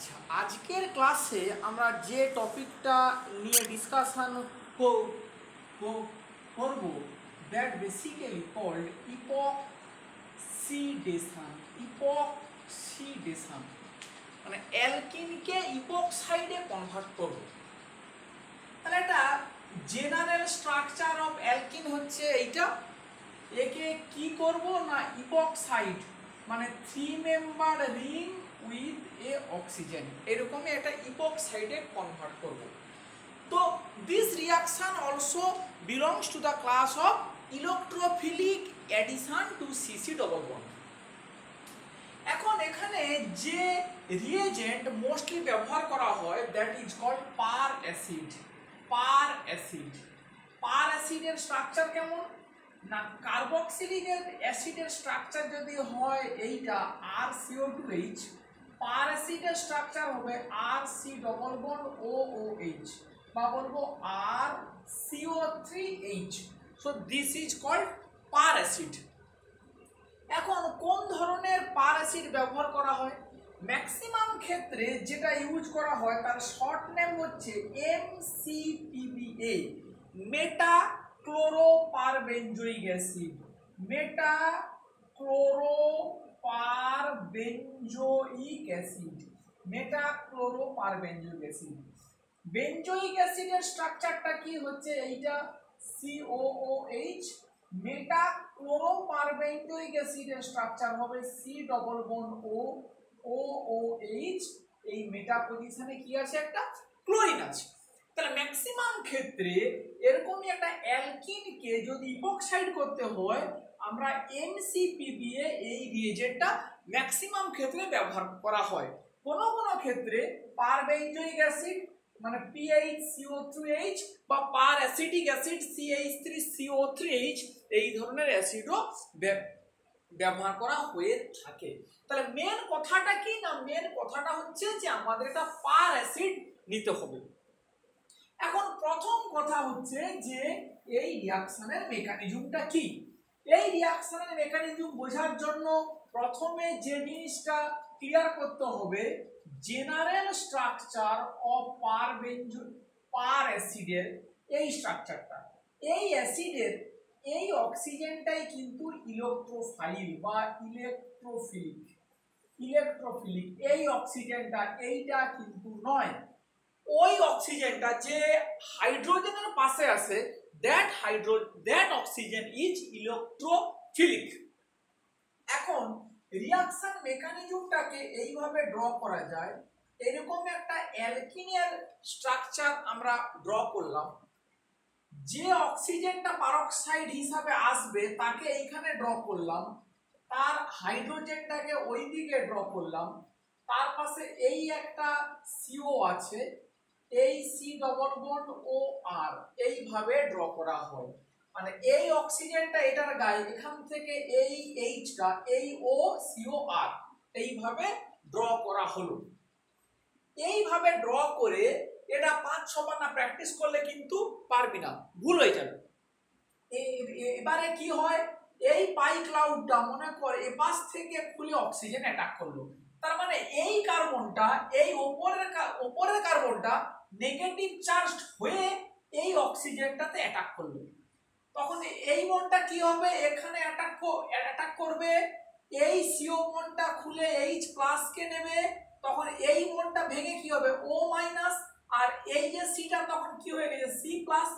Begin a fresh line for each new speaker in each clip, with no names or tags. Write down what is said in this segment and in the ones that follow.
আচ্ছা, আজকের ক্লাসে আমরা যে টপিকটা নিয়ে ডিসকাশন করব দ্যাট বেসিক্যালি কল্ড ইপক্সিডেশন মানে অ্যালকিনকে ইপক্সাইডে কনভার্ট করব। তাহলে একটা জেনারেল স্ট্রাকচার অফ অ্যালকিন হচ্ছে এইটা। একে কি করব না ইপক্সাইড মানে 3 member ring with a oxygen এরকমই একটা ইপক্সাইডে কনভার্ট করব। তো this reaction also belongs to the class of electrophilic addition to CC double bond. এখন এখানে যে রিয়েজেন্ট মোস্টলি ব্যবহার করা হয় that is called per acid. Per অ্যাসিডের স্ট্রাকচার কেমন না, কার্বক্সিলিক অ্যাসিডের স্ট্রাকচার যদি হয় এইটা RCO2H, পার অ্যাসিডের স্ট্রাকচার হবে RC ডবল বন্ড OOH বা বলবো RCO3H। So this is called per acid. এখন কোন ধরনের পার অ্যাসিড ব্যবহার করা হয়? ম্যাক্সিমাম ক্ষেত্রে যেটা ইউজ করা হয় তার শর্ট নেম হচ্ছে MCPBA, মেটা ক্লোরোপারবেঞ্জোইক অ্যাসিড। বেঞ্জোইক অ্যাসিডের স্ট্রাকচারটা কি হচ্ছে এইটা COOH, মেটা ক্লোরোপারবেঞ্জোইক অ্যাসিডের স্ট্রাকচার হবে C ডবল বন্ড OOH। এই মেটা পজিশনে কি আছে, একটা ক্লোরিন আছে। তাহলে ম্যাক্সিমাম ক্ষেত্রে এরকমই একটা অ্যালকিনকে যদি ইপক্সাইড করতে হয় আমরা MCPBA এই রিয়েজেন্টটা ম্যাক্সিমাম ক্ষেত্রে ব্যবহার করা হয়। কোনো কোনো ক্ষেত্রে পারবেঞ্জোইক অ্যাসিড মানে PHCO3H বা পার অ্যাসিটিক অ্যাসিড CH3CO3H এই ধরনের অ্যাসিডও ব্যবহার করা হয়ে থাকে। তাহলে মেন কথাটা কি না, মেন কথাটা হচ্ছে যে আমাদের একটা পার অ্যাসিড নিতে হবে। এখন প্রথম কথা হচ্ছে যে এই রিঅ্যাকশনের মেকানিজমটা কি। এই রিঅ্যাকশনের মেকানিজম বোঝার জন্য প্রথমে যে জিনিসটা ক্লিয়ার করতে হবে, জেনারেল স্ট্রাকচার অফ পার অ্যাসিডের এই স্ট্রাকচারটা। এই অ্যাসিডের এই অক্সিজেনটাই কিন্তু ইলেকট্রোফাইল বা ইলেকট্রোফিলিক। এই অক্সিজেনটা এইটা কিন্তু নয়। ওই অক্সিজেনটা যে হাইড্রোজেনের পাশে আছে দ্যাট অক্সিজেন ইজ ইলেকট্রোফিলিক। এখন রিঅ্যাকশন মেকানিজমটাকে এইভাবে ড্র করা যায়। এরকম একটা অ্যালকিনের স্ট্রাকচার আমরা ড্র করলাম। যে অক্সিজেনটা পারক্সাইড হিসাবে আসবে তাকে এইখানে ড্র করলাম, তার হাইড্রোজেনটাকে ওই দিকে ড্র করলাম, তার পাশে এই একটা CO আছে, এই C ডবল বন্ড OR এইভাবে ড্র করা হয়। মানে এই অক্সিজেনটা এটার গায়ে এখান থেকে এই Hটা এই OCOR এইভাবে ড্র করা হলো। এইভাবে ড্র করে এটা 5-6 বার না প্র্যাকটিস করলে কিন্তু পারবি না, ভুল হয়ে যাবে। এবারে কি হয়, এই পাই ক্লাউডটা মনে করে এ পাশ থেকে খুলে অক্সিজেন অ্যাটাক করলো। তার মানে এই কার্বনটা এই উপরের কার্বনটা নেগেটিভ চার্জড হয়ে এই অক্সিজেনটাতে অ্যাটাক করলো। তখন এই বন্ডটা কি হবে, এখানে অ্যাটাক করবে, এই CO বন্ডটা খুলে H প্লাস কে নেবে, তখন এই বন্ডটা ভেঙে কি হবে O মাইনাস, আর এই যে Cটা তখন কি হয়ে গেছে C প্লাস,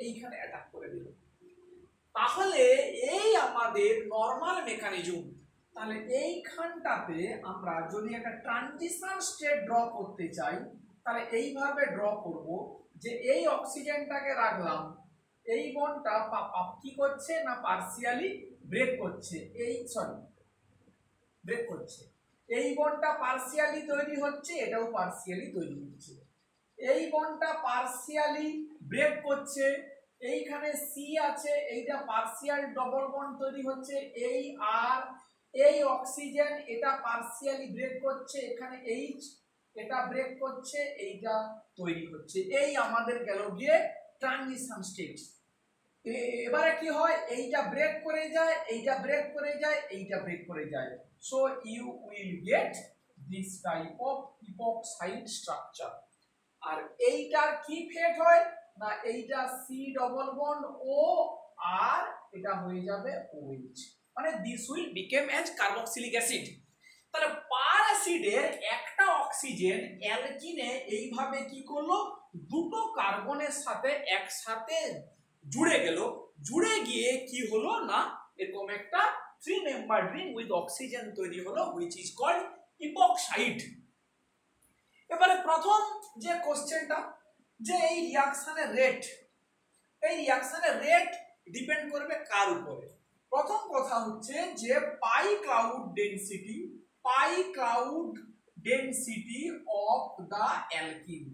এইখানে অ্যাটাক করে দিল। তাহলে এই আমাদের নরমাল মেকানিজম। তাহলে এইখানটাতে আমরা যদি একটা ট্রানজিশন স্টেট ড্র করতে চাই তাহলে এইভাবে ড্র করব যে এই অক্সিজেনটাকে রাখলাম, এই বন্ডটা কি করছে না পার্সিয়ালি ব্রেক করছে, এই বন্ডটা পার্সিয়ালি তৈরি হচ্ছে, এটাও পার্সিয়ালি তৈরি হচ্ছে। এই বন্ডটা পার্সিয়ালি ব্রেক করছে, এইখানে C আছে, এইটা পার্সিয়াল ডবল বন্ড তৈরি হচ্ছে, এই আর এই অক্সিজেন এটা পার্সিয়ালি ব্রেক করছে, এখানে H এটা ব্রেক করছে, এইটা তৈরি হচ্ছে। এই আমাদের গেল গিয়ে ট্রানজিশন স্টেট। এবারে কি হয়, এইটা ব্রেক করে যায়, এইটা ব্রেক করে যায়, এইটা ব্রেক করে যায়। So you will get this type of epoxide structure. আর এইটার কি ফেট হয় না এইটা সি ডবল বন্ড ও আর এটা হয়ে যাবে OH, মানে this will become as carboxylic acid. তাহলে পার অ্যাসিডের একটা অক্সিজেন অ্যালকিনে এইভাবে কি করলো দুটো কার্বনের সাথে একসাথে জুড়ে গেল, জুড়ে গিয়ে কি হলো না এরকম একটা 3 মেম্বার রিং উইথ অক্সিজেন তৈরি হলো which is called ইপক্সাইড। এবারে প্রথম যে কোশ্চেনটা যে এই রিঅ্যাকশনের রেট ডিপেন্ড করবে কার উপরে। প্রথম কথা হচ্ছে যে pi cloud density of the alkene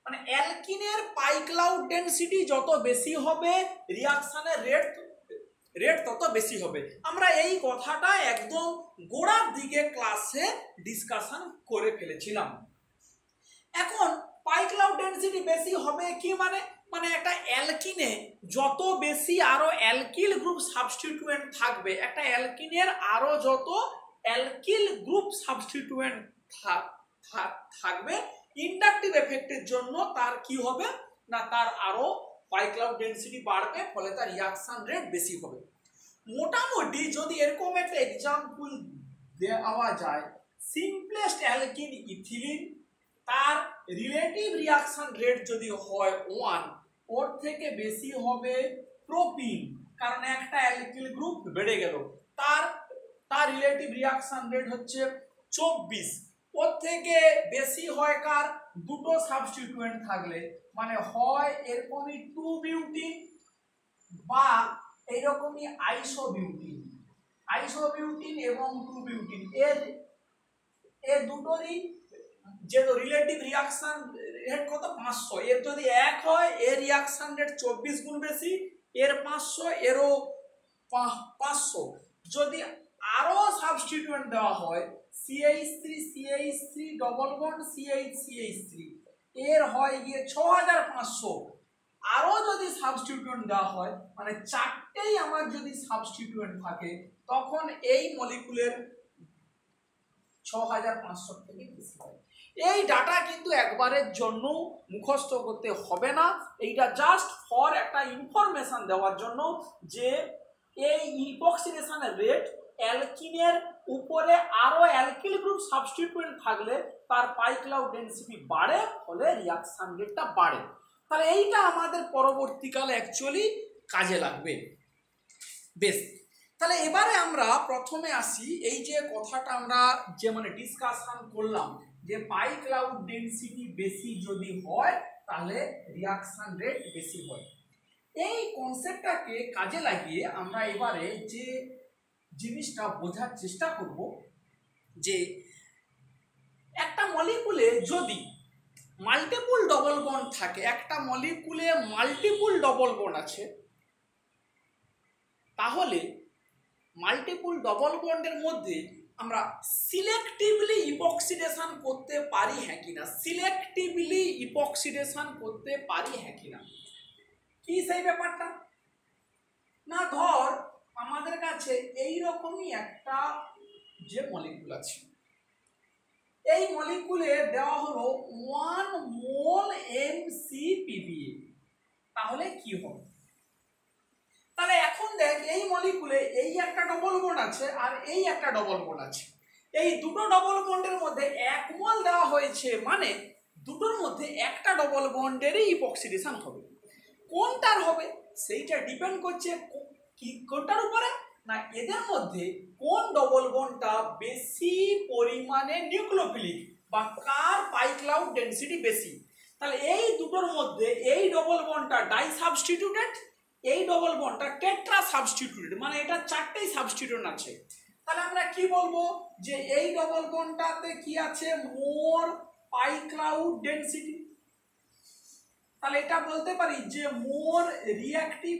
মানে অ্যালকিনের পাই ক্লাউড ডেনসিটি যত বেশি হবে রিঅ্যাকশনের রেট তত বেশি হবে। আমরা এই কথাটা একদম গোড়ার দিকে ক্লাসে ডিসকাশন করে ফেলেছিলাম। এখন পাই ক্লাউড ডেনসিটি বেশি হবে কি মানে একটা অ্যালকিনে যত বেশি আরো অ্যালকিল গ্রুপ সাবস্টিটিউয়েন্ট থাকবে, একটা অ্যালকিনের আরো যত অ্যালকিল গ্রুপ সাবস্টিটিউয়েন্ট থাকবে ইন্ডাকটিভ এফেক্টের জন্য তার কি হবে না তার আরো পাই ক্লাউড ডেনসিটি বাড়বে, ফলে তার রিঅ্যাকশন রেট বেশি হবে। মোটামুটি যদি এরকম একটা এক্সাম্পল দেওয়া যায়, সিম্পলেস্ট অ্যালকিন ইথিলিন তার রিলেটিভ রিঅ্যাকশন রেট যদি হয় 1, ওর থেকে বেশি হবে প্রোপিন, কারণ একটা অ্যালকিল গ্রুপ বেড়ে গেল, তার রিলেটিভ রিঅ্যাকশন রেট হচ্ছে 24, ওর থেকে বেশি হয় কার দুটো সাবস্টিটিউয়েন্ট থাকলে, মানে হয় এরকমই 2 বিউটিন বা এইরকমই আইসোবিউটিন এবং 2 বিউটিন এর দুটোরই যে রিলেটিভ রিঅ্যাকশন রেট কত 500, এর যদি 1 হয় এর রিঅ্যাকশন রেট 24 গুণ বেশি, এর 500 এরও 500। যদি আরো সাবস্টিটিউয়েন্ট দেওয়া হয় CH3 ডবল বন্ড CH3 এর হয় গিয়ে 6500, আরো যদি সাবস্টিটিউয়েন্ট দেওয়া হয় মানে চারটেই আমার যদি সাবস্টিটিউয়েন্ট থাকে তখন এই মলিকুলের 6500 থেকে বেশি হয়। এই ডাটা কিন্তু একবারের জন্য মুখস্থ করতে হবে না, এইটা জাস্ট ফর একটা ইনফরমেশন দেওয়ার জন্য যে এই ইপক্সিডেশনের রেট অ্যালকিনের উপরে আরো অ্যালকিল গ্রুপ সাবস্টিটিউয়েন্ট থাকলে তার পাই ক্লাউড ডেনসিটি বাড়ে, ফলে রিঅ্যাকশন রেটটা বাড়ে। তাহলে এইটা আমাদের পরবর্তীকালে অ্যাকচুয়ালি কাজে লাগবে। বেশ, তাহলে এবারে আমরা প্রথমে আসি এই যে কথাটা আমরা যে মানে ডিসকাশন করলাম যে পাই ক্লাউড ডেনসিটি বেশি যদি হয় তাহলে রিঅ্যাকশন রেট বেশি হয়। এই কনসেপ্টটাকে কাজে লাগিয়ে আমরা এবারে যে জিনিসটা বোঝার চেষ্টা করব যে একটা মলিকুলে যদি মাল্টিপল ডবল বন্ড থাকে, একটা মলিকুলে মাল্টিপল ডবল বন্ড আছে, তাহলে মাল্টিপল ডবল বন্ডের মধ্যে আমরা সিলেক্টিভলি ইপক্সিডেশন করতে পারি হ্যাঁ কিনা, কি সেই ব্যাপারটা না, ধর আমাদের কাছে এই রকমই একটা যে মলিকুল আছে, এই মলিকুলে দেওয়া হলো 1 মোল MCPBA, তাহলে কি হবে? তাহলে এখন দেখ এই মলিকুলে এই একটা ডবল বন্ড আছে আর এই একটা ডবল বন্ড আছে, এই দুটো ডবল বন্ডের মধ্যে 1 মোল দেওয়া হয়েছে, মানে দুটোর মধ্যে একটা ডবল বন্ডেরই ইপক্সিডেশন হবে। কোনটার হবে সেইটা ডিপেন্ড করছে কোনটার উপরে না এদের মধ্যে কোন ডবল বন্ডটা বেশি পরিমাণে নিউক্লিওফিলিক বা কার পাই ক্লাউড ডেনসিটি বেশি। তাহলে এই দুটোর মধ্যে এই ডবল বন্ডটা ডাই সাবস্টিটিউটেড, এই ডবল বন্ডটা টেট্রা সাবস্টিটিউটেড, মানে এটা চারটেই সাবস্টিটিউয়েন্ট আছে। তাহলে আমরা কি বলবো যে এই ডবল বন্ডটাতে কি আছে মোর পাই ক্লাউড ডেনসিটি, তাহলে এটা বলতে পারি যে মোর রিঅ্যাক্টিভ।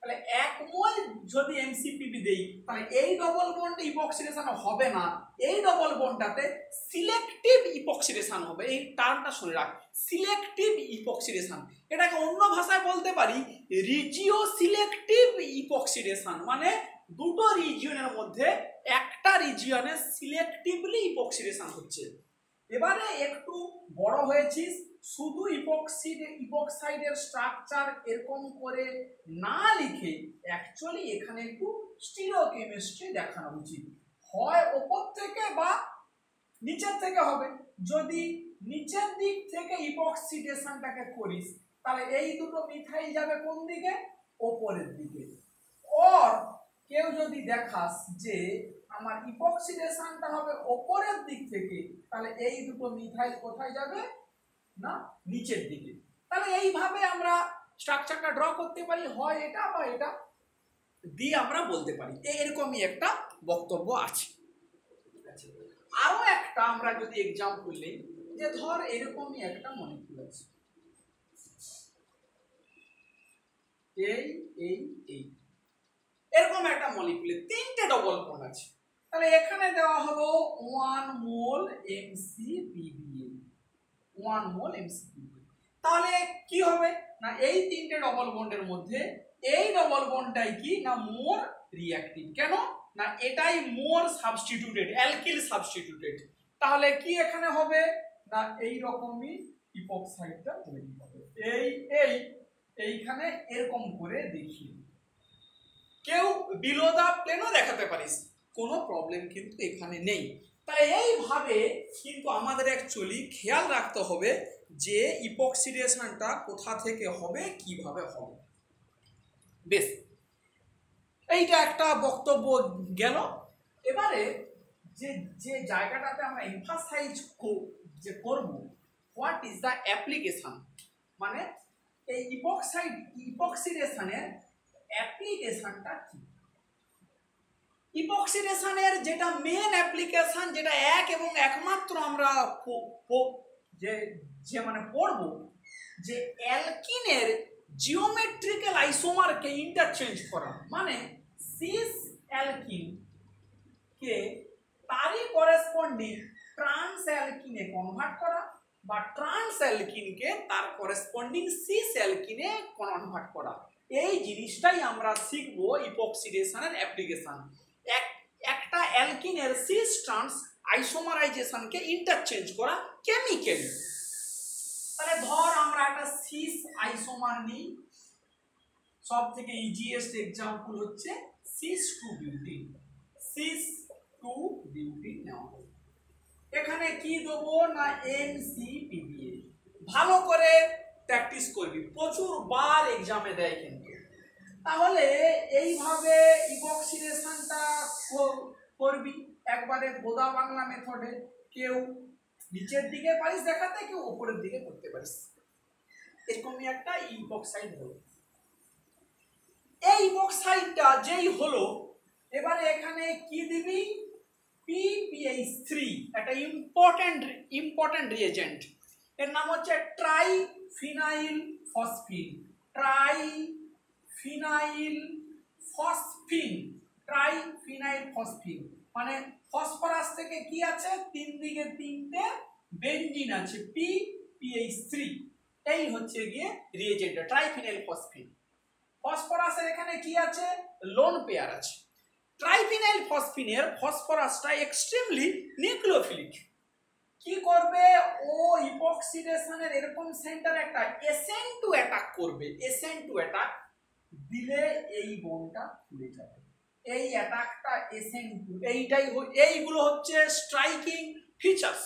তাহলে 1 মোল যদি MCPB দেই তাহলে এই ডবল বন্ডে ইপক্সিডেশন হবে না, এই ডবল বন্ডটাতে সিলেক্টিভ ইপক্সিডেশন হবে। এই টার্মটা শুনে রাখ, সিলেক্টিভ ইপক্সিডেশন, এটাকে অন্য ভাষায় বলতে পারি রিজিও সিলেক্টিভ ইপক্সিডেশন, মানে দুটো রিজিয়নের মধ্যে একটা রিজিয়নে সিলেক্টিভলি ইপক্সিডেশন হচ্ছে। এবারে একটু বড় হয়েছিস, শুধু ইপক্সাইডের স্ট্রাকচার এরকম করে না লিখে অ্যাকচুয়ালি এখানে একটু স্টিরিওকেমিস্ট্রি দেখানো উচিত, হয় ওপর থেকে বা নিচের থেকে হবে। যদি নিচের দিক থেকে ইপক্সিডেশনটাকে করিস তাহলে এই দুটো মিথাইল যাবে কোন দিকে, ওপরের দিকে। আর কেউ যদি দেখাস যে আমার ইপক্সিডেশনটা হবে ওপরের দিক থেকে, তাহলে এই দুটো মিথাইল কোথায় যাবে না নিচের দিকে। তাহলে এইভাবে আমরা স্ট্রাকচারটা ড্র করতে পারি, হয় এটা বা এটা দিয়ে আমরা বলতে পারি। এরকমই একটা বক্তব্য আছে। আরো একটা আমরা যদি এক্সাম্পল নিই, যে ধর এরকমই একটা মলিকিউল আছে, এই এরকম একটা মলিকিউলে 3টে ডবল বন্ড আছে। তাহলে এখানে দেওয়া হলো 1 মোল McBa, 1 মোল McBa। তাহলে কি হবে না এই 3টে ডবল বন্ডের মধ্যে এই ডবল বন্ডটাই কি না মোর রিঅ্যাক্টিভ। কেন না এটাই মোর সাবস্টিটিউটেড, অ্যালকিল সাবস্টিটিউটেড। তাহলে কি এখানে হবে না এই রকমই ইপক্সাইডটা তৈরি হবে। এইখানে এরকম করে দেখি, কেউ বিলো দা প্লেনও দেখাতে পারিস, কোনো প্রবলেম কিন্তু এখানে নেই। তাই এইভাবে কিন্তু আমাদের অ্যাকচুয়ালি খেয়াল রাখতে হবে যে ইপক্সিডেশনটা কোথা থেকে হবে, কিভাবে হবে। বেশ, এইটা একটা বক্তব্য গেল। এবারে যে যে জায়গাটাতে আমরা এমফাসাইজ যে করব, হোয়াট ইজ দ্য অ্যাপ্লিকেশন, মানে এই ইপক্সিডেশনের অ্যাপ্লিকেশনটা কি। ইপক্সিডেশনের যেটা মেন অ্যাপ্লিকেশন, যেটা এক এবং একমাত্র আমরা যে মানে পড়ব, যে অ্যালকিনের জিওমেট্রিক্যাল আইসোমারকে ইন্টারচেঞ্জ করা, মানে সিস অ্যালকিন কে তারই করেসপন্ডিং ট্রান্স অ্যালকিনে কনভার্ট করা, বা ট্রান্স অ্যালকিনকে তার করেসপন্ডিং সিস অ্যালকিনে কনভার্ট করা। এই জিনিসটাই আমরা শিখব ইপক্সিডেশনের অ্যাপ্লিকেশন। একটা অ্যালকিনের সিস ট্রান্স আইসোমারাইজেশনকে ইন্টারচেঞ্জ করা কেমিক্যালি। তাহলে ধর আমরা একটা সিস আইসোমার নিই, সব থেকে ইজিয়েস্ট এক্সাম্পল হচ্ছে cis two butene. Cis two butene নেওয়া হবে, এখানে কি দেবো না McBa। ভালো করে প্র্যাকটিস করবি, প্রচুর বার এক্সামে দেয় কিন্তু। তাহলে এইভাবে ইপক্সিডেশনটা করবি একবারে গোদা বাংলা মেথডে। কেউ নিচের দিকে পারিস দেখাতে, কেউ উপরের দিকে করতে পারিস। এরকমই একটা ইপক্সাইড হলো। এই ইপক্সাইডটা যেই হলো, এবারে এখানে কি দিবি PPH3, একটা ইম্পর্টেন্ট রিএজেন্ট। এর নাম হচ্ছে ট্রাইফিনাইল ফসফিন। ট্রাইফিনাইল ফসফিন মানে ফসফরাস থেকে কি আছে, 3 দিকে 3টে বেনজিন আছে, PPH3। এই হচ্ছে গিয়ে রিএজেন্ট ট্রাইফিনাইল ফসফিন। ফসফরাসের এখানে কি আছে, লোন পেয়ার আছে। ট্রাইফিনাইল ফসফিনের ফসফরাসটা এক্সট্রিমলি নিউক্লিওফিলিক। কি করবে, ও ইপক্সিডেশনের এরকম সেন্টার একটা এসএন টু অ্যাটাক করবে। এসএন টু অ্যাটাক দিলে এই বন্ডটা খুলে যাবে। এই অ্যাটাকটা এসএন টু, এইগুলো হচ্ছে স্ট্রাইকিং ফিচার্স।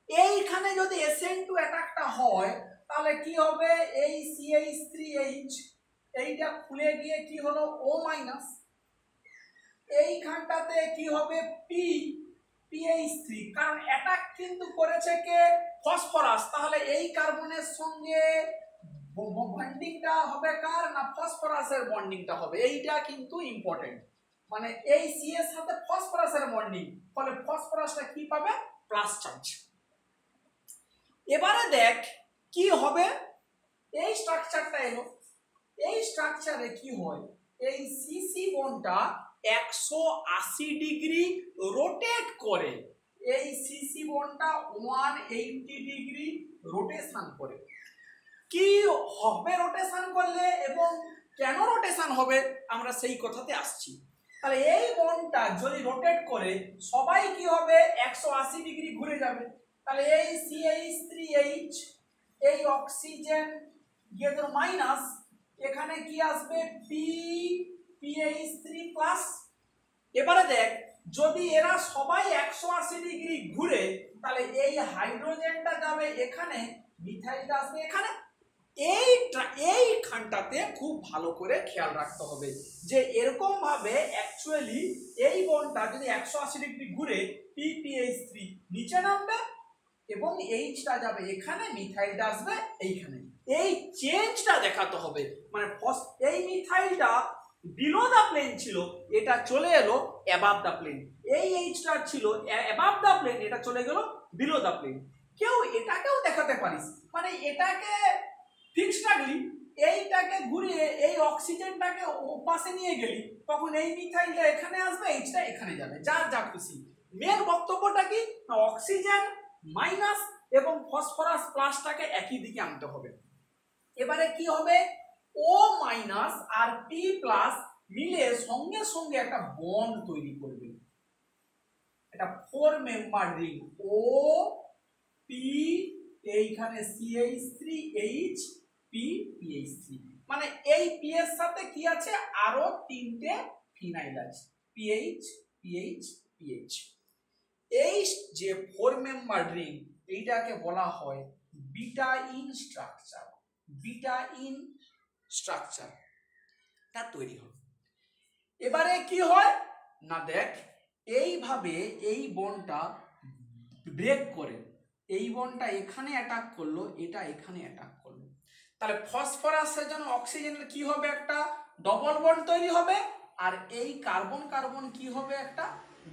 এইখানে যদি এসএন টু অ্যাটাকটা হয় তাহলে কি হবে, এই CH3H এইটা খুলে গিয়ে কি হলো O-, এইখানটাতে কি হবে PH3, কারণ অ্যাটাক কিন্তু করেছে কে, ফসফরাস। তাহলে এই কার্বনের সঙ্গে বন্ডিংটা হবে কার না, ফসফরাসের বন্ডিংটা হবে। এইটা কিন্তু ইম্পর্টেন্ট, মানে এই C এর সাথে ফসফরাসের বন্ডিং, ফলে ফসফরাসটা কি পাবে, প্লাস চার্জ। এবারে দেখ কি হবে, এই স্ট্রাকচারটা এলো। এই স্ট্রাকচারে কি হয়, এই CC বন্ডটা 180 ডিগ্রি রোটেট করে। এই CC বন্ডটা 180 ডিগ্রি রোটেশন করে। কি হবে রোটেশন করলে এবং কেন রোটেশন হবে, আমরা সেই কথাতে আসছি। তাহলে এই বন্ডটা যদি রোটেট করে সবাই কি হবে 180 ডিগ্রি ঘুরে যাবে। তাহলে এই CH3H এই অক্সিজেন গিয়ে তোর মাইনাস, এখানে কি আসবে PH3 প্লাস। এবারে দেখ যদি এরা সবাই 180 ডিগ্রি ঘুরে তাহলে এই হাইড্রোজেনটা যাবে এখানে, মিথাইলটা আসবে এখানে। এইখানটাতে খুব ভালো করে খেয়াল রাখতে হবে যে এরকম ভাবে অ্যাকচুয়ালি এই বন্ডটা যদি 180 ডিগ্রি ঘুরে PPH3 নিচে নামবে এবং এইচটা যাবে এখানে, মিথাইলটা আসবে এইখানে। এই চেঞ্জটা দেখাতে হবে, মানে এই মিথাইলটা বিলো দা প্লেন ছিল, এটা চলে এলো অ্যাবাভ দা প্লেন। এই এইচটা ছিল অ্যাবাভ দা প্লেন, এটা চলে গেল বিলো দা প্লেন। কেউ এটাকেও দেখাতে পারিস, মানে এটাকে ফিক্সড রাখলি, এইটাকে ঘুরিয়ে এই অক্সিজেনটাকে ওপাশে নিয়ে গেলি, তখন এই মিথাইলটা এখানে আসবে, এইচটা এখানে যাবে, যার যা খুশি। মেন বক্তব্যটা কি না অক্সিজেন মাইনাস এবং ফসফরাস প্লাসটাকে একই দিকে আনতে হবে। এবারে কি হবে ও মাইনাস আর পি প্লাস মিলে সঙ্গে সঙ্গে একটা বন্ড তৈরি করবে, এটা 4 মেম্বার রিং ও পি, এইখানে CH3H পি PH3, মানে এই পি এর সাথে কি আছে আরো তিনটে ফিনাইল আছে PH PH PH। এই যে 4 মেম্বার রিং এইটাকে বলা হয় beta in structure. Beta in structure তা তৈরি হয়। এবারে কি হয় না দেখ এইভাবে এই বন্ডটা ব্রেক করে, এই বন্ডটা এখানে অ্যাটাক করলো, এটা এখানে অ্যাটাক করলো, তাহলে ফসফরাসের জন্য অক্সিজেনের কি হবে একটা ডবল বন্ড তৈরি হবে, আর এই কার্বন কার্বন কি হবে একটা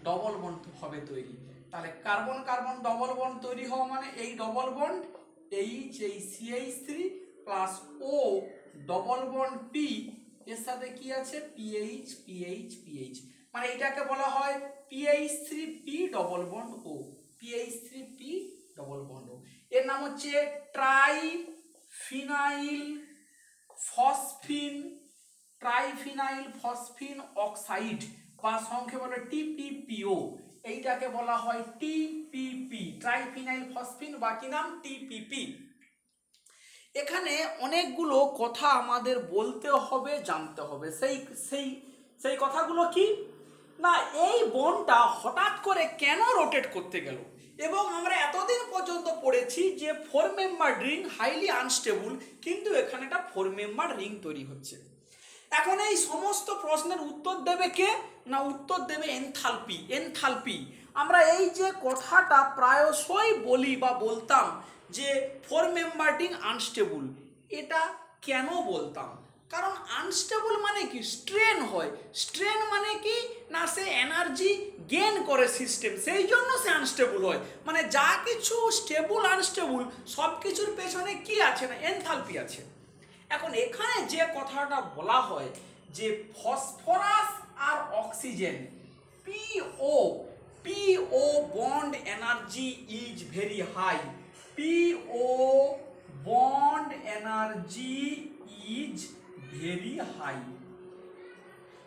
ডবল বন্ড হবে তৈরি। তাহলে কার্বন কার্বন ডবল বন্ড তৈরি হওয়া মানে এই ডবল বন্ড এই CH3 প্লাস ও ডবল বন্ড পি এর সাথে কি আছে PH PH PH, মানে এটাকে বলা হয় PH3P ডবল বন্ড ও, PH3P ডবল বন্ড ও। এর নাম হচ্ছে ট্রাইফিনাইল ফসফিন অক্সাইড বা সংক্ষেপে বলে TPPO। এইটাকে বলা হয় TPP, ট্রাইফিনাইল ফসফিন, বা কি নাম TPP। এখানে অনেকগুলো কথা আমাদের বলতে হবে, জানতে হবে। সেই কথাগুলো কি না এই বন্ডটা হঠাৎ করে কেন রোটেট করতে গেল, এবং আমরা এতদিন পর্যন্ত পড়েছি যে 4 মেম্বার রিং হাইলি আনস্টেবল, কিন্তু এখানে একটা 4 মেম্বার রিং তৈরি হচ্ছে। এখন এই সমস্ত প্রশ্নের উত্তর দেবে কে না উত্তর দেবে এনথালপি। এনথালপি আমরা এই যে কথাটা প্রায়শই বলি বা বলতাম যে 4 মেম্বার রিং আনস্টেবল, এটা কেন বলতাম, কারণ আনস্টেবল মানে কি স্ট্রেন হয়। স্ট্রেন মানে কি না সে এনার্জি গেইন করে সিস্টেম, সেই জন্য সে আনস্টেবল হয়। মানে যা কিছু স্টেবল আনস্টেবল সব কিছুর পেছনে কি আছে না এনথালপি আছে। এখন এখানে যে কথাটা বলা হয় যে ফসফরাস আর oxygen PO bond energy is very high, PO bond energy is very high.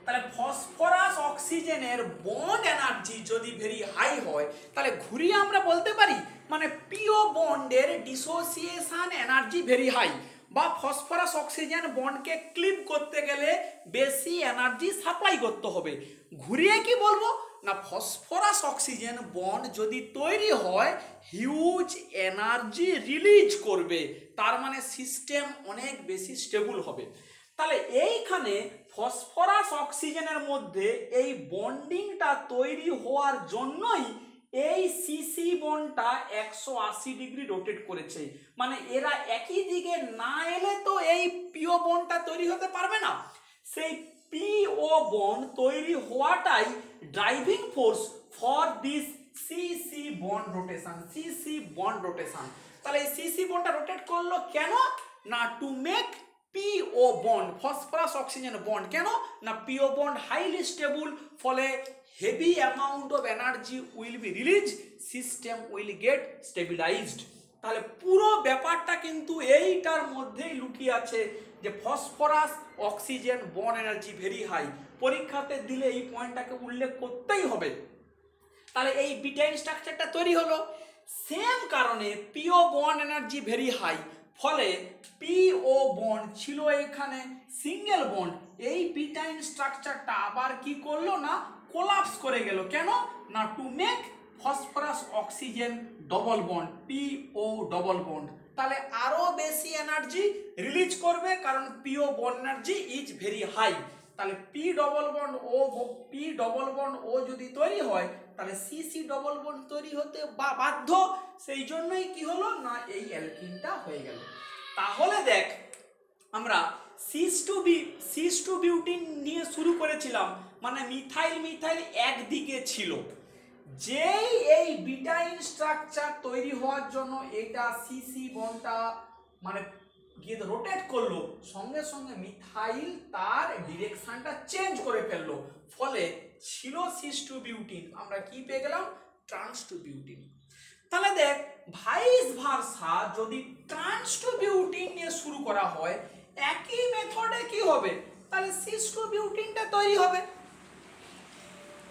তাহলে ফসফরাস অক্সিজেনের বন্ড এনার্জি যদি ভেরি হাই হয় তাহলে ঘুরিয়ে আমরা বলতে পারি মানে PO বন্ডের ডিসোসিয়েশন এনার্জি ভেরি হাই, বা ফসফরাস অক্সিজেন বন্ডকে ক্লিপ করতে গেলে বেশি এনার্জি সাপ্লাই করতে হবে। ঘুরিয়ে কি বলবো না ফসফরাস অক্সিজেন বন্ড যদি তৈরি হয় হিউজ এনার্জি রিলিজ করবে, তার মানে সিস্টেম অনেক বেশি স্টেবল হবে। তাহলে এইখানে ফসফরাস অক্সিজেনের মধ্যে এই বন্ডিংটা তৈরি হওয়ার জন্যই এই সিসি বন্ডটা 180 ডিগ্রি রোটেট করেছে, মানে এরা একই দিকে না এলে তো এই পিও বন্ডটা তৈরি হতে পারবে না। সেই পিও বন্ড তৈরি হওয়াটাই driving force for this C C bond rotation. C C bond rotation, তাহলে এই সিসি বন্ডটা রোটেট করলো কেন না to make PO bond phosphorus oxygen bond. কেন না PO বন্ড হাইলি স্টেবল, ফলে heavy amount of energy will be release, system will get stabilized. তাহলে পুরো ব্যাপারটা কিন্তু এইটার মধ্যেই লুকিয়ে আছে যে phosphorus oxygen bond energy very high, পরীক্ষাতে দিলে এই পয়েন্টটাকে উল্লেখ করতেই হবে। তাহলে এই বিটাইন স্ট্রাকচারটা তৈরি হলো। সেম কারণে পিও বন্ড এনার্জি ভেরি হাই, ফলে পিও বন্ড ছিল এখানে সিঙ্গেল বন্ড, এই বিটাইন স্ট্রাকচারটা আবার কি করলো না কোলাপস করে গেল। কেন না to make phosphorus oxygen double bond, PO double bond, তাহলে আরো বেশি এনার্জি রিলিজ করবে কারণ PO bond energy is very high. তাহলে পি ডবল বন্ড ও যদি তৈরি হয় তাহলে সি ডবল বন্ড তৈরি হতে বাধ্য। সেই জন্যই কি হলো না এই অ্যালকিনটা হয়ে গেল। তাহলে দেখ আমরা সিস টু বিউটিন নিয়ে শুরু করেছিলাম, মানে মিথাইল একদিকে ছিল, যেই এই বিটাইন স্ট্রাকচার তৈরি হওয়ার জন্য এটা সিসি বন্ডটা মানে গিয়ে রোটেট করলো, সঙ্গে সঙ্গে মিথাইল তার ডিরেকশনটা চেঞ্জ করে ফেললো, ফলে ছিল সিস টু বিউটিন, আমরা কি পেয়ে গেলাম ট্রান্স টু বিউটিন। তাহলে দেখ ভাইস ভার্সা যদি ট্রান্স টু বিউটিন নিয়ে শুরু করা হয় একই মেথডে কি হবে, তাহলে সিস টু বিউটিনটা তৈরি হবে।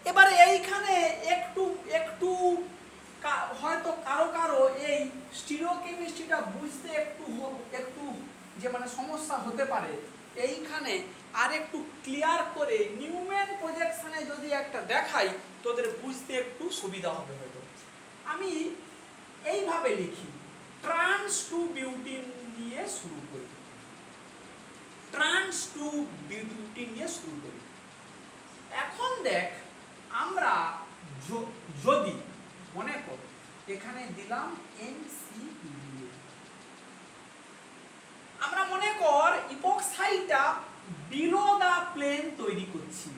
এবারে এইখানে একটু একটু হয়তো কারো এই স্টিরিওকেমিস্ট্রিটা বুঝতে একটু যে মানে সমস্যা হতে পারে, এইখানে আর একটু ক্লিয়ার করে নিউম্যান প্রজেকশনে যদি একটা দেখাই তোদের বুঝতে একটু সুবিধা হবে হয়তো। আমি এইভাবে লিখি ট্রান্স টু বিউটিন নিয়ে শুরু করি, ট্রান্স টু বিউটিন নিয়ে শুরু করি। এখন দেখ আমরা যদি মনে কর এখানে দিলাম NCPDA, আমরা মনে কর ইপক্সাইডটা বিলো দা প্লেন তৈরি করছি,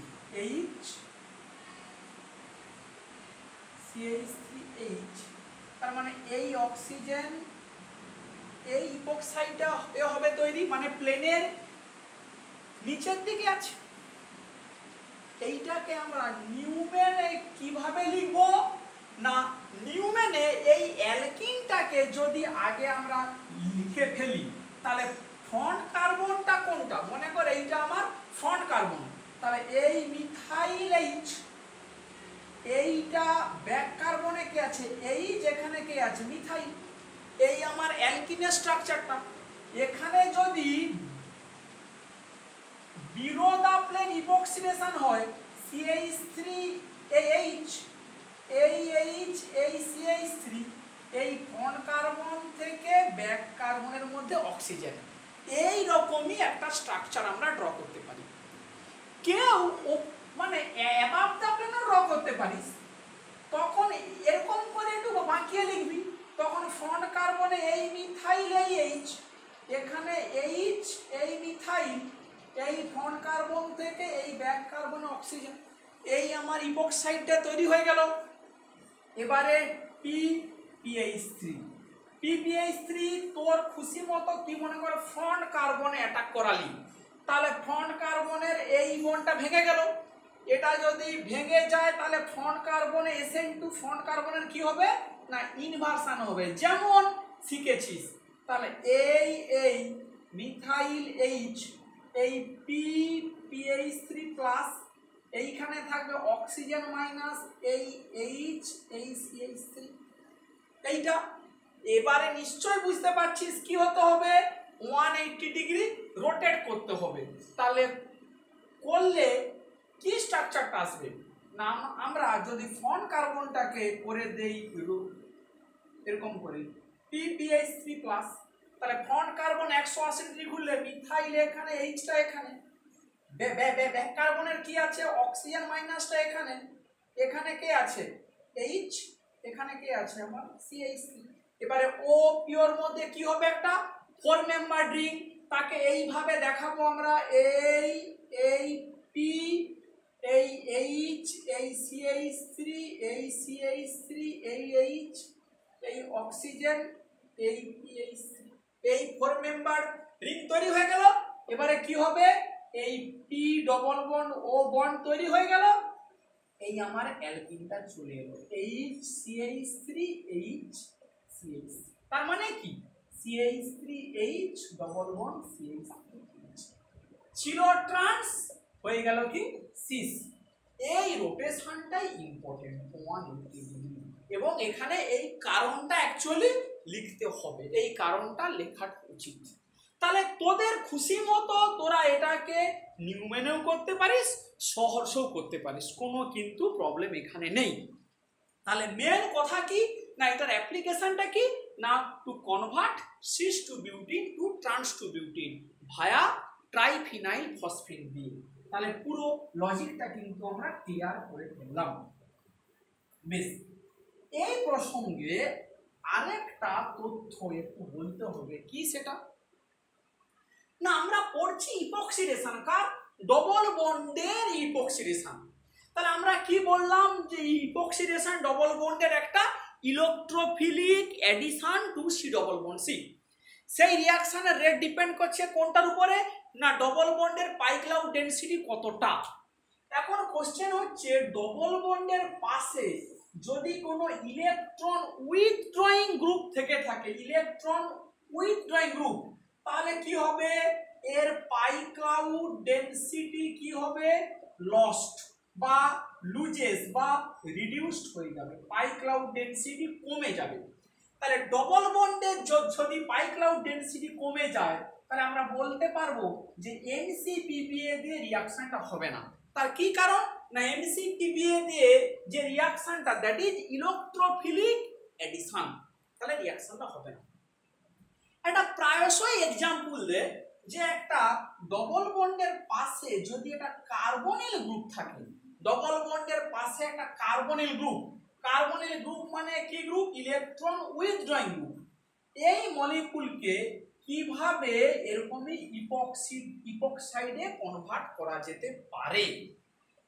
CH3H, তার মানে এই অক্সিজেন এই ইপক্সাইডটা হবে তৈরি মানে প্লেনের নিচের দিকে আছে। এইটাকে আমরা নিউম্যানে কিভাবে লিখব না নিউম্যানে এই অ্যালকিনটাকে যদি আগে আমরা লিখে ফেলি তাহলে ফ্রন্ট কার্বনটা কোনটা, মনে কর এইটা আমার ফ্রন্ট কার্বন, তাহলে এই মিথাইল H, এইটা ব্যাক কার্বনে কি আছে এই যেখানে কি আছে মিথাইল, এই আমার অ্যালকিনের স্ট্রাকচারটা। এখানে যদি বিলো দা প্লেন ইপক্সিডেশন হয় CH3H, এই CH3, এই ফ্রন্ট কার্বন থেকে ব্যাক কার্বনের মধ্যে অক্সিজেন, এই রকমই একটা স্ট্রাকচার আমরা ড্র করতে পারি। কেউ মানে অ্যাবাভ দা প্লেন ড্র করতে পারিস, তখন এরকম করে একটু বাঁকিয়ে লিখবি, তখন ফ্রন্ট কার্বনে এই মিথাইল H, এখানে H এই মিথাইল, এই ফ্রন্ট কার্বন থেকে এই ব্যাক কার্বনে অক্সিজেন, এই আমার ইপক্সাইডটা তৈরি হয়ে গেল। এবারে PPH3 তোর খুশি মতো কি মনে করে ফ্রন্ট কার্বনে অ্যাটাক করালি, তাহলে ফ্রন্ট কার্বনের এই বন্ডটা ভেঙে গেল। এটা যদি ভেঙে যায় তাহলে ফ্রন্ট কার্বনে SN2 ফ্রন্ট কার্বনের কি হবে না ইনভার্সন হবে, যেমন শিখেছিস। তাহলে এই মিথাইল H, এই PPH3 প্লাস, এইখানে থাকবে অক্সিজেন মাইনাস এই H এই CH3, এইটা। এবারে নিশ্চয় বুঝতে পারছিস কি হতে হবে 180 ডিগ্রি রোটেট করতে হবে, তাহলে করলে কি স্ট্রাকচারটা আসবে না আমরা যদি ফ্রন্ট কার্বনটাকে করে দেই এরকম করে PPH3 প্লাস, তাহলে ফ্রন্ট কার্বন 180 ডিগ্রি ঘুরলে মিথাইল এখানে Hটা এখানে, ব্যাক কার্বনের কি আছে অক্সিজেন মাইনাসটা এখানে, এখানে কে আছে H, এখানে কে আছে আমার CH3। এবারে ও পিওর মধ্যে কি হবে একটা 4 মেম্বার রিং, তাকে এইভাবে দেখাবো আমরা এই P এই H এই CH3 এই CH3 এই H এই অক্সিজেন এই PH3, এই 4 মেম্বার রিং তৈরি হয়ে গেল। এবারে কি হবে এই P ডবল বন্ড ও বন্ড তৈরি হয়ে গেল, এই আমার অ্যালকিনটা চলে এলো HCH3 HCH, তার মানে কি CH3H ডবল বন্ড CH3H ছিল ট্রান্স হয়ে গেল কি সিস। এই রোটেশনটাই ইম্পর্টেন্ট 180 ডিগ্রি, এবং এখানে এই কারণটা অ্যাকচুয়ালি লিখতে হবে, এই কারণটা লেখা উচিত। তাহলে তোদের খুশি মতো তোরা এটাকে নিউমেনেও করতে পারিস, সহজেও করতে পারিস, কোনো কিন্তু প্রবলেম এখানে নেই। তাহলে মেন কথা কি না, এটার অ্যাপ্লিকেশনটা কি না, to convert cis two butene to trans two butene via triphenyl phosphine দিয়ে। তাহলে পুরো লজিকটা কিন্তু আমরা ক্লিয়ার করে ফেললাম। বেশ, এই প্রসঙ্গে আরেকটা তথ্য একটু বলতে হবে, কি সেটা না, আমরা পড়ছি ইপক্সিডেশন, কার ডবল বন্ডের ইপক্সিডেশন। তাহলে আমরা কি বললাম যে ইপক্সিডেশন ডবল বন্ডের একটা electrophilic addition to C double bond C. সেই রিঅ্যাকশনের রেট ডিপেন্ড করছে কোনটার উপরে না, ডবল বন্ডের পাই ক্লাউড ডেনসিটি কতটা। এখন কোশ্চেন হচ্ছে ডবল বন্ডের পাশে যদি কোনো ইলেকট্রন উইথড্রয়িং গ্রুপ থেকে থাকে, ইলেকট্রন উইথড্রয়িং গ্রুপ, তাহলে কি হবে, এর পাই ক্লাউড ডেনসিটি কি হবে, লস্ট বা লুজেস বা রিডিউসড হয়ে যাবে, পাই ক্লাউড ডেনসিটি কমে যাবে। তাহলে ডবল বন্ডের যদি পাই ক্লাউড ডেনসিটি কমে যায়, তাহলে আমরা বলতে পারবো যে NCPBA দিয়ে রিঅ্যাকশনটা হবে না। তার কি কারণ না, NCPBA দিয়ে যে রিঅ্যাকশনটা দ্যাট ইজ ইলেকট্রোফিলিক অ্যাডিশন, তাহলে রিঅ্যাকশনটা হবে না। একটা প্রায়শই এক্সাম্পল দে যে একটা ডবল বন্ডের পাশে যদি একটা কার্বনিল গ্রুপ থাকে, ডবল বন্ডের পাশে একটা কার্বনিল গ্রুপ, কার্বনিল গ্রুপ মানে কি গ্রুপ, ইলেকট্রন উইথড্রয়িং গ্রুপ। এই মলিকুলকে কিভাবে এরকমই ইপক্সাইডে কনভার্ট করা যেতে পারে।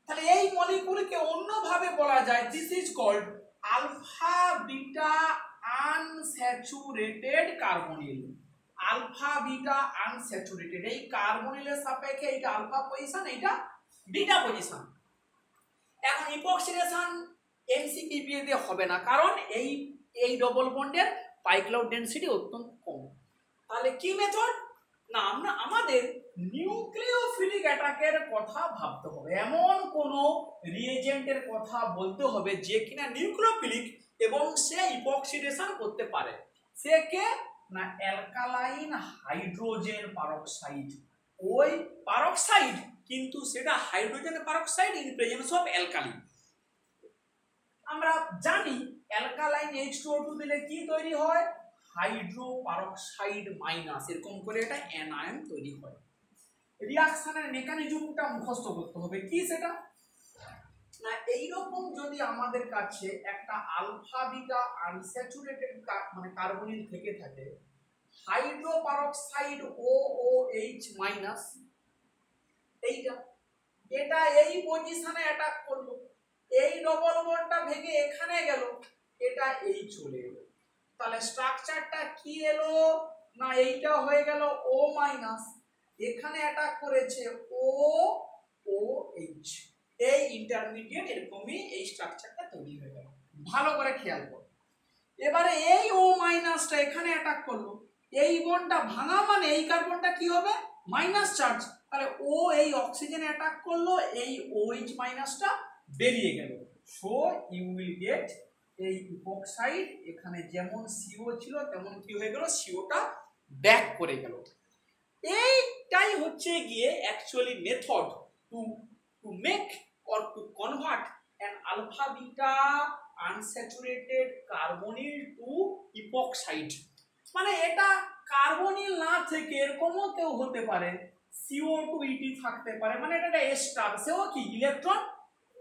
তাহলে এই মলিকুলকে অন্যভাবে বলা যায় this is called alpha beta unsaturated carbonyl. Alpha beta unsaturated, এই কার্বনিলের সাপেক্ষে এইটা আলফা পজিশন, এইটা বিটা পজিশন। এখন ইপক্সিডেশন NCPBA দিয়ে হবে না, কারণ এই ডবল বন্ডের পাই ক্লাউড ডেনসিটি অত্যন্ত কম। তাহলে কি মেথড না, আমরা আমাদের নিউক্লিওফিলিক অ্যাটাকের কথা ভাবতে হবে, এমন কোন রিএজেন্টের কথা বলতে হবে যে কিনা নিউক্লিওফিলিক এবং সে ইপক্সিডেশন করতে পারে। সে কে না, অ্যালকালাইন হাইড্রোজেন পারক্সাইড। ওই পারক্সাইড কিন্তু সেটা hydrogen peroxide in presence of alkali. আমরা জানি অ্যালকালাইন H2O2 দিলে কি তৈরি হয়, হাইড্রো পারক্সাইড মাইনাস, এরকম করে এটা অ্যানায়ন তৈরি হয়। রিঅ্যাকশনের মেকানিজমটা মুখস্থ করতে হবে, কি সেটা না, এইরকম যদি আমাদের কাছে একটা আলফা বিটা আনস্যাচুরেটেড মানে কার্বনিল থেকে থাকে, হাইড্রো পারক্সাইড OOH মাইনাস, এটা এই পজিশনে অ্যাটাক করলো, এই ডবল বন্ডটা ভেঙে এখানে গেল, এটা এই চলে এলো, তাহলে স্ট্রাকচারটা কি এলো না, এইটা হয়ে গেল O মাইনাস, এখানে অ্যাটাক করেছে OOH, এই ইন্টারমিডিয়েট এরকমই এই স্ট্রাকচারটা তৈরি হয়ে গেল। ভালো করে খেয়াল কর, এবারে এই O মাইনাসটা এখানে অ্যাটাক করলো, এই বন্ডটা ভাঙা মানে এই কার্বনটা কি হবে, মাইনাস চার্জ, তাহলে ও এই অক্সিজেনে অ্যাটাক করলো, এই OH মাইনাসটা বেরিয়ে গেল। সো ইউ উইল গেট এই ইপক্সাইড, এখানে যেমন CO ছিল তেমন কি হয়ে গেল, COটা ব্যাক করে গেল। এইটাই হচ্ছে গিয়ে actually method to make or to convert an alpha beta unsaturated carbonyl to epoxide. মানে এটা কার্বনিল না থেকে এরকমও কেউ হতে পারে, CO2ET থাকতে পারে, মানে এটা একটা স্টার, সেও কি ইলেকট্রন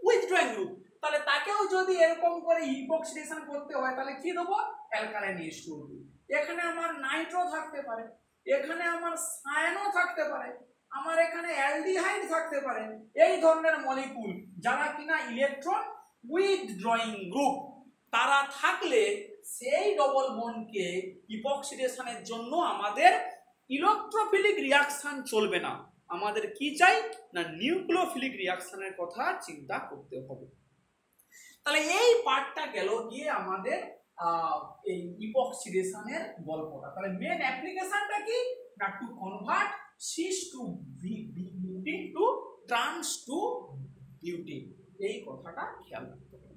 উইথড্রয়িং গ্রুপ, তাহলে তাকেও যদি এরকম করে ইপক্সিডেশন করতে হয় তাহলে কি দেবো, অ্যালকালাইন H2O2। এখানে আমার নাইট্রো থাকতে পারে, এখানে আমার সায়ানো থাকতে পারে, আমার এখানে অ্যালডিহাইড থাকতে পারে, এই ধরনের মলিকুল যারা কিনা ইলেকট্রন উইথড্রয়িং গ্রুপ, তারা থাকলে সেই ডবল বন্ডকে ইপক্সিডেশনের জন্য আমাদের ইলেকট্রোফিলিক রিঅ্যাকশন চলবে না, আমাদের কি চাই না নিউক্লিওফিলিক রিঅ্যাকশনের কথা চিন্তা করতে হবে। তাহলে এই পার্টটা গেল গিয়ে আমাদের এই ইপক্সিডেশনের গল্পটা। তাহলে মেন অ্যাপ্লিকেশনটা কি না, to convert cis two butene to trans two butene, এই কথাটা খেয়াল রাখতে হবে।